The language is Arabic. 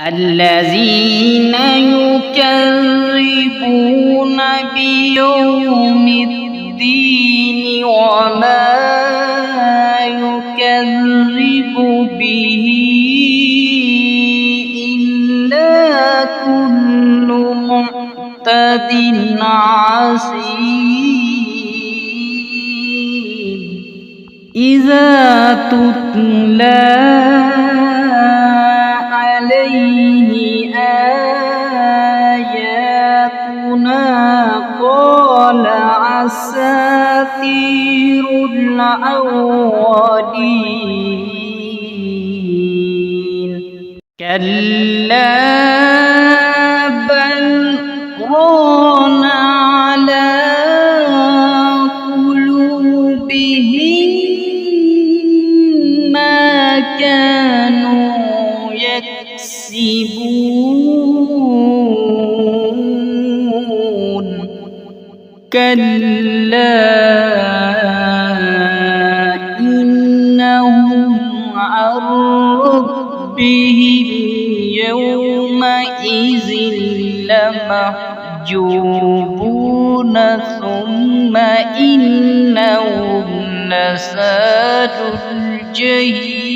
الذين يكذبون بيوم الدين وما يكذب به إلا كل معتد عسيم إذا تتلى عليه آياتنا قال أساطير الأولين كلا بل ران على قلوبهم ما كانوا يكسبون كلا إنهم عن ربهم يومئذ لمحجوبون ثم إنهم لصالو الجحيم